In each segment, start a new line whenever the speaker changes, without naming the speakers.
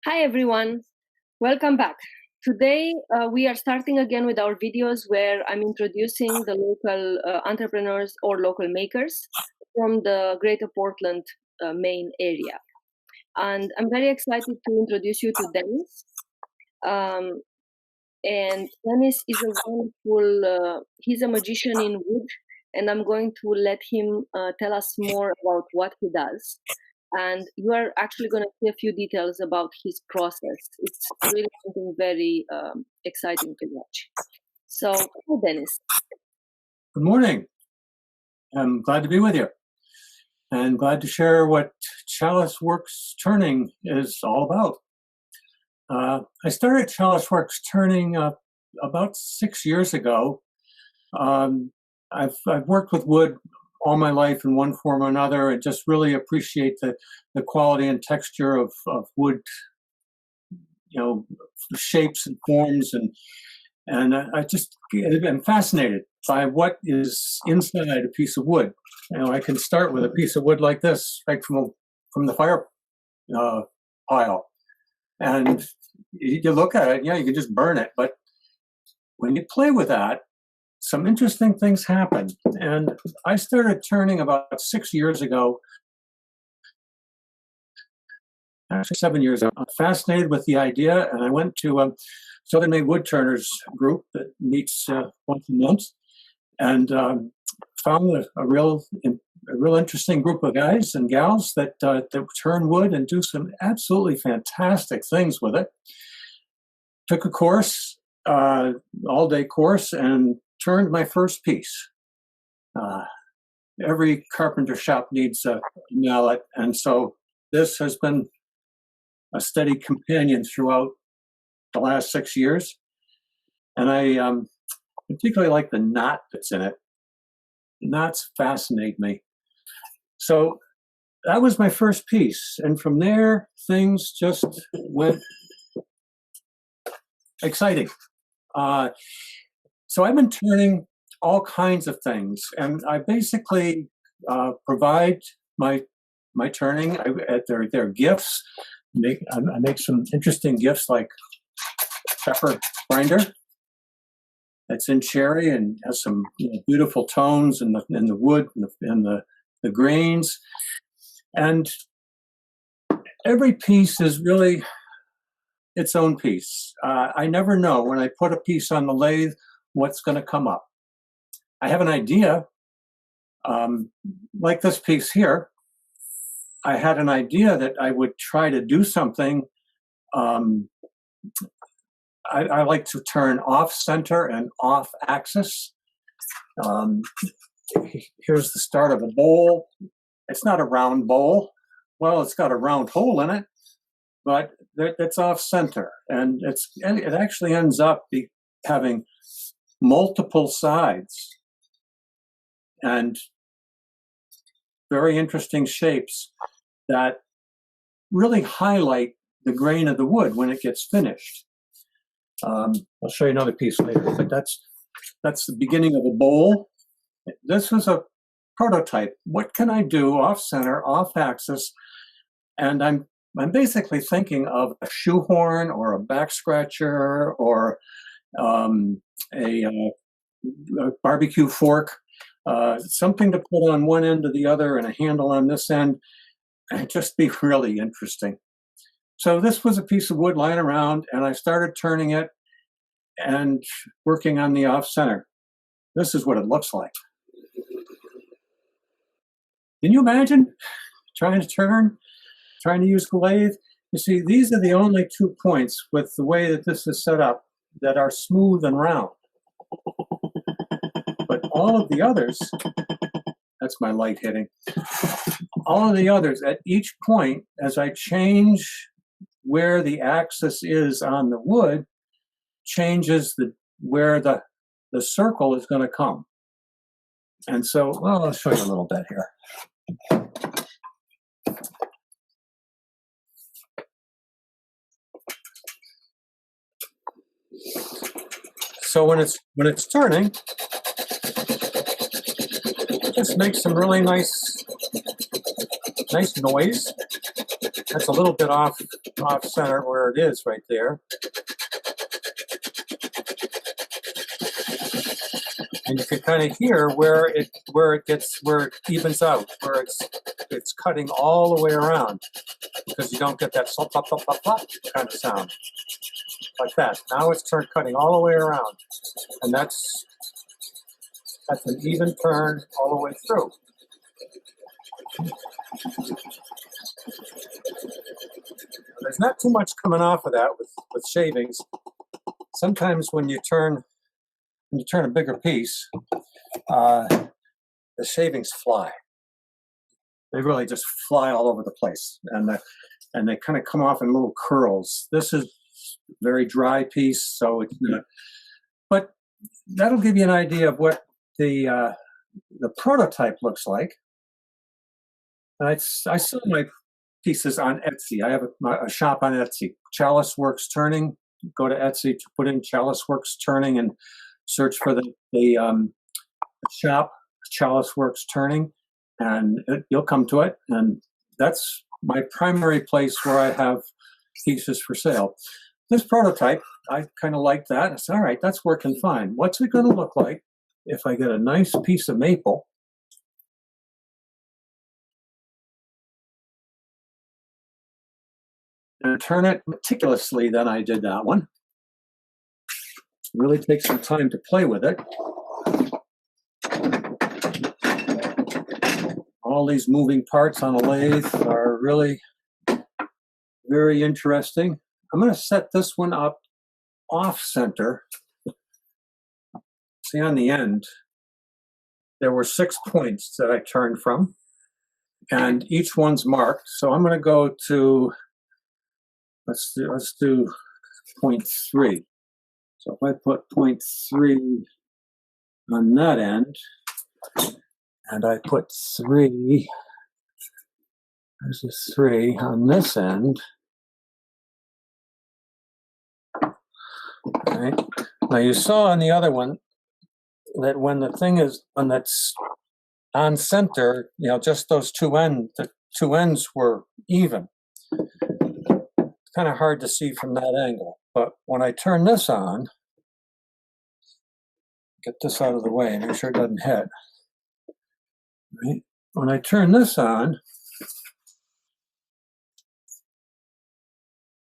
Hi everyone, welcome back. Today we are starting again with our videos where I'm introducing the local entrepreneurs or local makers from the Greater Portland, Maine area. And I'm very excited to introduce you to Denis. And Denis is a wonderful, he's a magician in wood, and I'm going to let him tell us more about what he does. And you are actually going to see a few details about his process. It's really something very exciting to watch. So, hi, Denis.
Good morning. I'm glad to be with you and glad to share what Chalice Works Turning is all about. I started Chalice Works Turning about 6 years ago. I've worked with wood all my life in one form or another, and just really appreciate the quality and texture of wood, shapes and forms, and I'm fascinated by what is inside a piece of wood. I can start with a piece of wood like this, right from the fire pile, and you look at it, you can just burn it. But when you play with that, some interesting things happen. And I started turning about 6 years ago, actually 7 years ago. I'm fascinated with the idea, and I went to a Southern Maine Wood Turners group that meets once a month, and found a real interesting group of guys and gals that turn wood and do some absolutely fantastic things with it. Took a course, all-day course, and turned my first piece. Every carpenter shop needs a mallet, and so this has been a steady companion throughout the last 6 years. And I particularly like the knot that's in it. The knots fascinate me. So that was my first piece, and from there things just went exciting. So I've been turning all kinds of things, and I basically provide my turning. They're gifts. I make some interesting gifts like pepper grinder that's in cherry and has some beautiful tones in the wood and the grains. And every piece is really its own piece. I never know when I put a piece on the lathe what's going to come up. I have an idea, like this piece here. I had an idea that I would try to do something. I like to turn off center and off axis. Here's the start of a bowl. It's not a round bowl. Well, it's got a round hole in it, but it's off center, and it actually ends up having multiple sides and very interesting shapes that really highlight the grain of the wood when it gets finished. I'll show you another piece later, but that's the beginning of a bowl. This was a prototype. What can I do off center, off axis? And I'm basically thinking of a shoehorn or a back scratcher or a barbecue fork, something to put on one end or the other and a handle on this end, and just be really interesting. So this was a piece of wood lying around, and I started turning it and working on the off center. This is what it looks like. Can you imagine trying to use the lathe? You see, these are the only 2 points with the way that this is set up that are smooth and round. But all of the others, that's my light hitting. All of the others, at each point, as I change where the axis is on the wood, changes where the circle is going to come. And so, well, I'll show you a little bit here. So when it's turning, it just makes some really nice noise. That's a little bit off off center where it is right there. And you can kind of hear where it evens out, where it's cutting all the way around, because you don't get that slop, slop, slop, slop, slop kind of sound like that. Now it's cutting all the way around, and that's an even turn all the way through. There's not too much coming off of that with shavings. Sometimes when you turn a bigger piece, the shavings fly. They really just fly all over the place, and they kind of come off in little curls. This is a very dry piece, so it's but that'll give you an idea of what the prototype looks like. And I sell my pieces on Etsy. I have a shop on Etsy, Chalice Works Turning. Go to Etsy to put in Chalice Works Turning and search for the shop, Chalice Works Turning, and you'll come to it. And that's my primary place where I have pieces for sale. This prototype, I kind of like that. I said, all right, that's working fine. What's it going to look like if I get a nice piece of maple and turn it meticulously? Then I did that one. Really take some time to play with it. All these moving parts on a lathe are really very interesting. I'm going to set this one up off center. See, on the end, there were 6 points that I turned from, and each one's marked. So I'm going to go to, let's do 0.3. So if I put 0.3 on that end, and I put 3, there's a 3 on this end. Right. Now you saw on the other one that when that's on center, just those the two ends were even. It's kind of hard to see from that angle. But when I turn this on, get this out of the way, make sure it doesn't hit. Right? When I turn this on,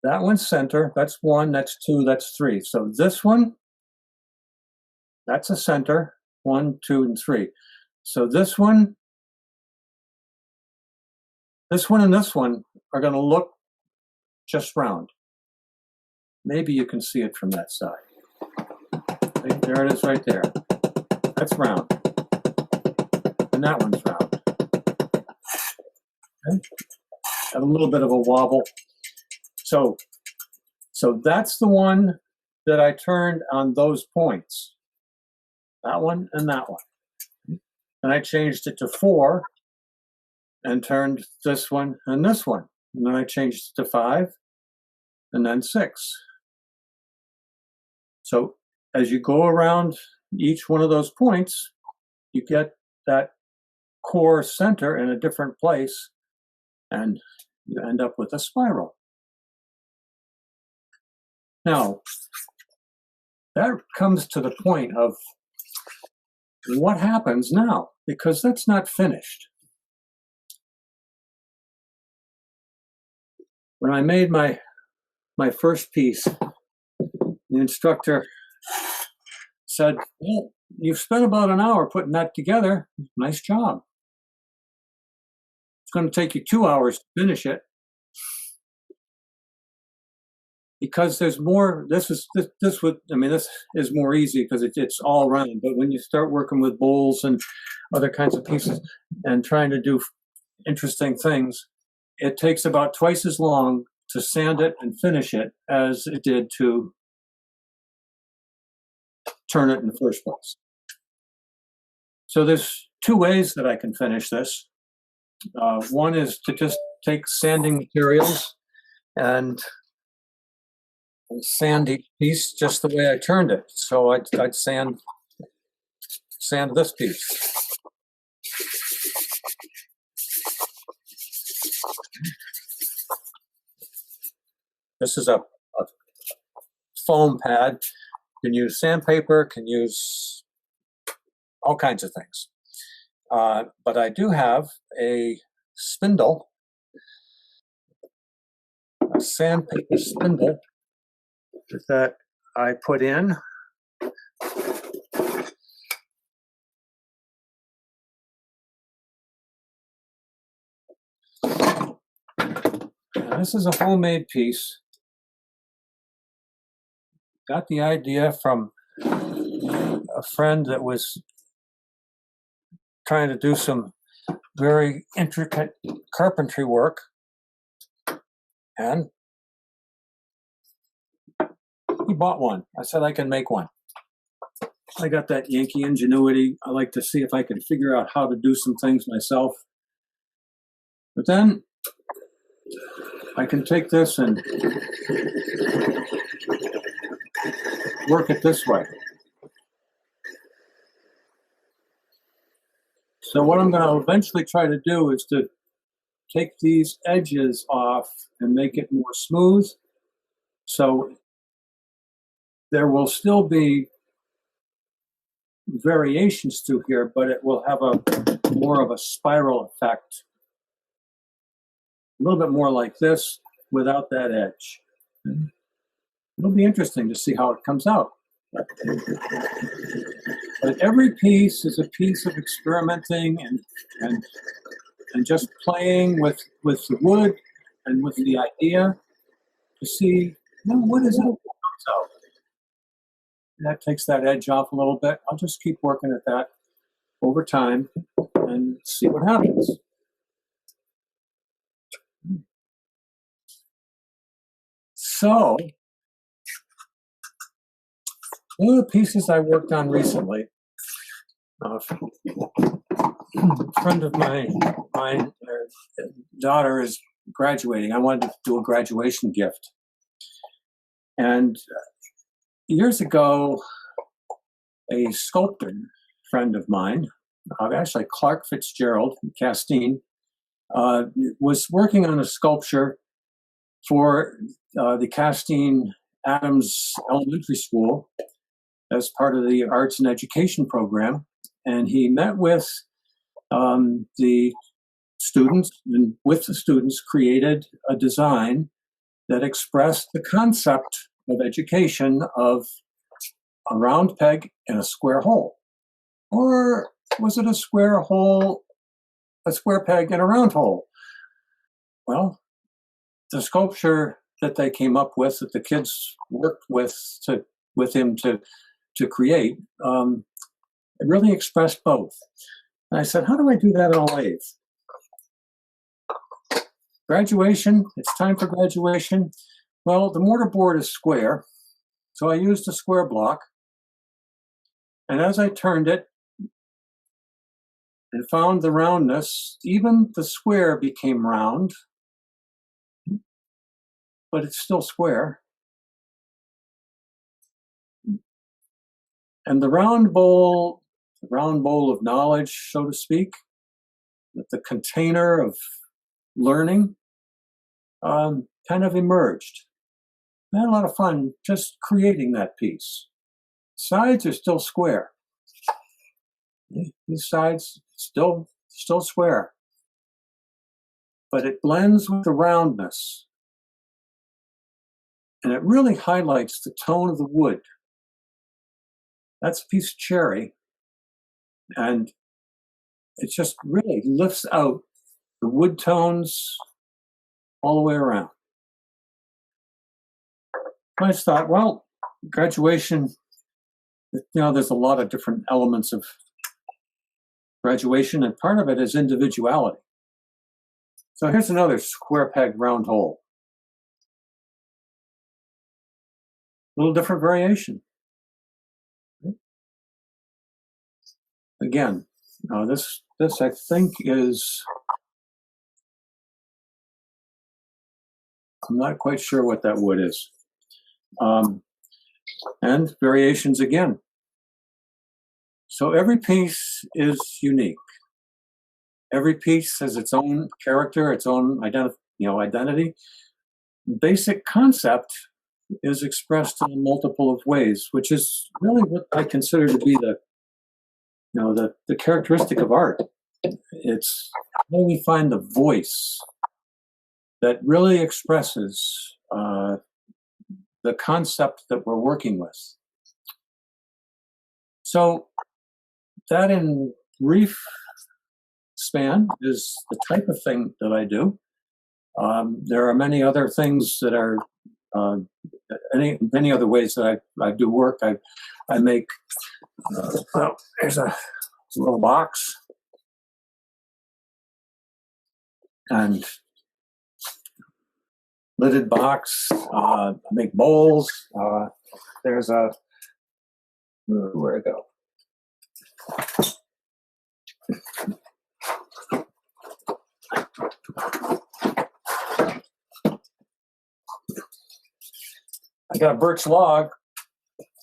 that one's center, that's 1, that's 2, that's 3. So this one, that's a center, 1, 2, and 3. So this one, and this one are going to look just round. Maybe you can see it from that side. Right, there it is right there. That's round. And that one's round. Okay. Got a little bit of a wobble. So that's the one that I turned on those points. That one and that one. And I changed it to 4 and turned this one and this one. And then I changed it to 5 and then 6. So as you go around each one of those points, you get that core center in a different place, and you end up with a spiral. Now, that comes to the point of what happens now, because that's not finished. When I made my first piece, the instructor said, well, you've spent about an hour putting that together. Nice job. It's going to take you 2 hours to finish it. Because there's more, this is more easy because it's all round. But when you start working with bowls and other kinds of pieces and trying to do interesting things, it takes about twice as long to sand it and finish it as it did to turn it in the first place. So there's 2 ways that I can finish this. One is to just take sanding materials and sand each piece just the way I turned it. So I'd sand this piece. This is a foam pad. You can use sandpaper, can use all kinds of things. But I do have a spindle, a sandpaper spindle that I put in. And this is a homemade piece. Got the idea from a friend that was trying to do some very intricate carpentry work, and he bought one. I said I can make one. I got that Yankee ingenuity. I like to see if I can figure out how to do some things myself. But then I can take this and work it this way. So what I'm going to eventually try to do is to take these edges off and make it more smooth. So there will still be variations through here, but it will have a more of a spiral effect. A little bit more like this without that edge. It'll be interesting to see how it comes out. But every piece is a piece of experimenting and just playing with the wood and with the idea to see, what is it that comes out. That takes that edge off a little bit. I'll just keep working at that over time and see what happens. So, one of the pieces I worked on recently, a friend of mine, their daughter is graduating. I wanted to do a graduation gift. And years ago, a sculptor friend of mine, actually Clark Fitzgerald from Castine, was working on a sculpture for the Castine Adams Elementary School as part of the arts and education program. And he met with the students, and with the students created a design that expressed the concept of education of a round peg in a square hole. Or was it a square peg in a round hole? Well, the sculpture that they came up with, that the kids worked with him to create, it really expressed both. And I said, how do I do that on a lathe? Graduation, it's time for graduation. Well, the mortar board is square, so I used a square block. And as I turned it and found the roundness, even the square became round, but it's still square. And the round bowl of knowledge, so to speak, the container of learning, kind of emerged. I had a lot of fun just creating that piece. Sides are still square. These sides still square, but it blends with the roundness, and it really highlights the tone of the wood. That's a piece of cherry, and it just really lifts out the wood tones all the way around. I just thought, well, graduation, there's a lot of different elements of graduation, and part of it is individuality. So here's another square peg, round hole. A little different variation. Again, this I think is, I'm not quite sure what that wood is. And variations again. So every piece is unique. Every piece has its own character, its own identity. basic concept is expressed in a multiple of ways, which is really what I consider to be the characteristic of art. It's how we find the voice that really expresses the concept that we're working with. So that in brief span is the type of thing that I do. There are many other things that are many other ways that I do work. I make well, there's a little box and lidded box. I make bowls. There's a where'd it go? I got a birch log,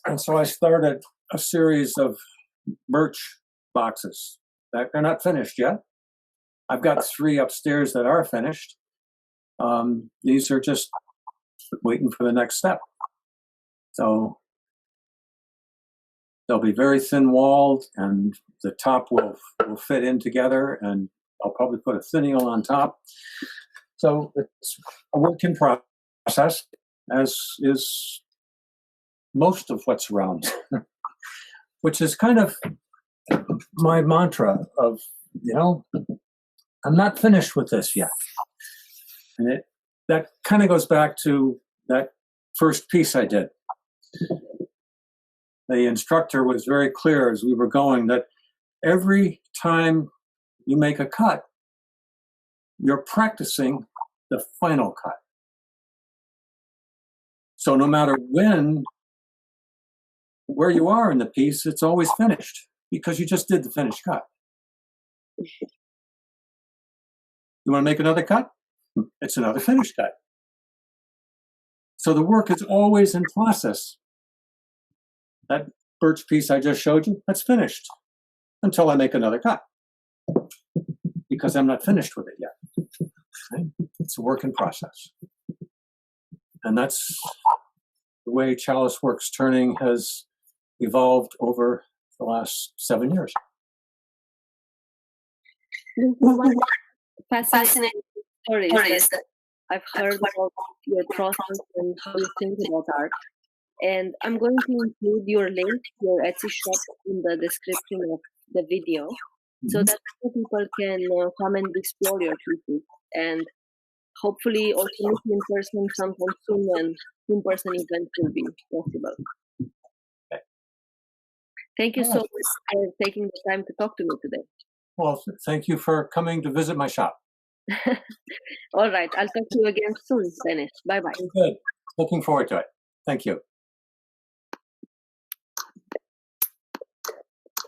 and so I started a series of birch boxes. They're not finished yet. I've got 3 upstairs that are finished. These are just waiting for the next step. So they'll be very thin-walled, and the top will fit in together, and I'll probably put a finial on top. So it's a work in process, as is most of what's around, which is kind of my mantra of, I'm not finished with this yet. And that kind of goes back to that first piece I did. The instructor was very clear as we were going that every time you make a cut, you're practicing the final cut. So no matter where you are in the piece, it's always finished because you just did the finished cut. You want to make another cut? It's another finished cut. So the work is always in process. That birch piece I just showed you, that's finished until I make another cut because I'm not finished with it yet. Okay? It's a work in process. And that's the way Chalice Works Turning has evolved over the last 7 years.
One fascinating stories that I've heard about your process and how you think about art. And I'm going to include your link to your Etsy shop in the description of the video so that people can come and explore your pieces and hopefully also meet you in person sometime soon when in-person events will be possible. Thank you so much for taking the time to talk to me today.
Well, thank you for coming to visit my shop.
All right. I'll talk to you again soon, Denis. Bye-bye.
Good. Looking forward to it. Thank you.